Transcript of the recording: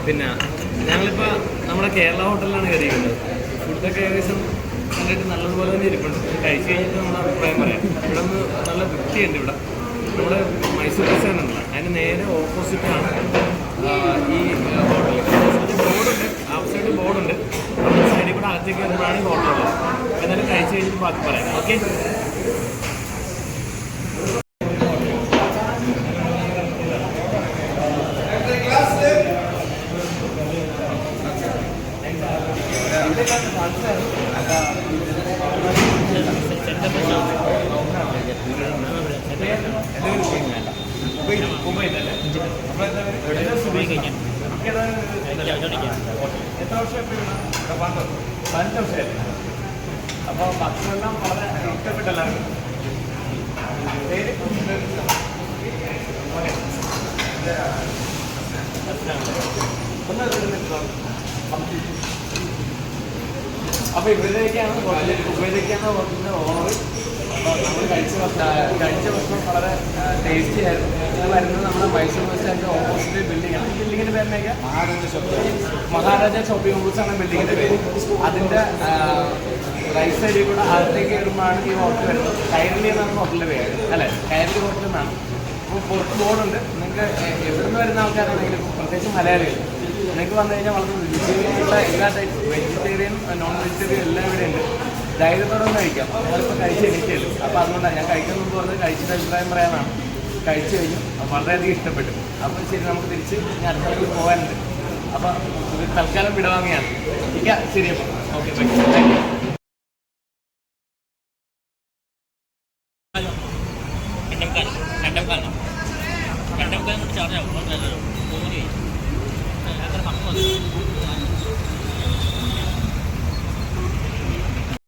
പിന്നെ ഞങ്ങളിപ്പോൾ നമ്മുടെ കേരള ഹോട്ടലിലാണ് കയറിയിരിക്കുന്നത്. ഫുഡൊക്കെ ഏകദേശം കണ്ടിട്ട് നല്ലതുപോലെ തന്നെ ഇരിപ്പുണ്ട്. കഴിച്ച് കഴിഞ്ഞിട്ട് നമ്മുടെ അഭിപ്രായം പറയാം. ഇവിടെ നിന്ന് നല്ല വൃത്തിയുണ്ട്. ഇവിടെ നമ്മുടെ മൈസൂർ ബസാർ ഉണ്ടല്ലോ, അതിന് നേരെ ഓപ്പോസിറ്റാണ് ഈ ഹോട്ടൽ. ബോർഡുണ്ട്, ഔട്ട് സൈഡ് ബോർഡുണ്ട്. നമ്മുടെ സൈഡിൽ കൂടെ അകത്തേക്ക് വരുമ്പോഴാണ് ഈ ഹോട്ടലുള്ളത്. എന്നാലും കഴിച്ച് കഴിഞ്ഞിട്ട് ബാക്കി പറയാം. ഓക്കെ. എത്ര വർഷമായിട്ട് 15 വർഷമായിട്ട്. അപ്പോൾ ഭക്ഷണമെല്ലാം വളരെ ഇഷ്ടപ്പെട്ടല്ലോ. അപ്പോൾ ഇവരുടെയൊക്കെയാണ് ഹോട്ടലിൻ്റെ ഓണർ. അപ്പോൾ നമ്മൾ കഴിച്ച ഭക്ഷണം വളരെ ടേസ്റ്റി ആയിരുന്നു. ഇത് വരുന്നത് നമ്മുടെ മൈസൂർ ബസ് സ്റ്റാൻഡിൻ്റെ ഓപ്പോസിറ്റ് ബിൽഡിങ്ങാണ്. ഈ ബിൽഡിങ്ങിൻ്റെ പേരിനൊക്കെ മഹാരാജ ഷോപ്പിംഗ് കോംപ്ലക്സ് ആണ് ബിൽഡിങ്ങിൻ്റെ പേര്. അതിൻ്റെ റൈറ്റ് സൈഡിൽ കൂടെ അകത്തേക്ക് കയറുമ്പോഴാണ് ഈ ഹോട്ടൽ വരുന്നത്. കൈരളി എന്നാണ് ഹോട്ടലിൻ്റെ പേര്, അല്ലേ? കൈരളി ഹോട്ടൽ എന്നാണ്. അപ്പോൾ പുറത്ത് ബോർഡുണ്ട്. നിങ്ങൾക്ക് എവിടെ നിന്ന് വരുന്ന ആൾക്കാരാണെങ്കിലും പ്രത്യേകിച്ച് മലയാളികൾ നിങ്ങൾക്ക് വന്നു കഴിഞ്ഞാൽ വളരെ രുചിയുള്ള എല്ലാ ടൈപ്പ് വെജിറ്റേറിയൻ നോൺ വെജിറ്റേറിയൻ എല്ലാം ഇവിടെ ഉണ്ട്. ധൈര്യത്തോടെ ഒന്ന് കഴിക്കാം. ഞങ്ങളിപ്പോൾ കഴിച്ച് എനിക്കുള്ളൂ. അപ്പോൾ അതുകൊണ്ടാണ് ഞാൻ കഴിക്കാൻ മുമ്പ് പറഞ്ഞത് കഴിച്ചിട്ട് അഭിപ്രായം പറയാനാണ്. കഴിച്ചു കഴിഞ്ഞു, വളരെയധികം ഇഷ്ടപ്പെട്ടു. അപ്പോൾ ശരി, നമുക്ക് തിരിച്ച് ഞാൻ അടുത്തേക്ക് പോകാനുണ്ട്. അപ്പോൾ ഇത് തൽക്കാലം വിടവാങ്ങിയാണ്. ഇല്ല, ശരി. അപ്പോൾ ഓക്കെ, താങ്ക് യു. രണ്ടേ മുക്കാൽ ചാർജ് ആവും.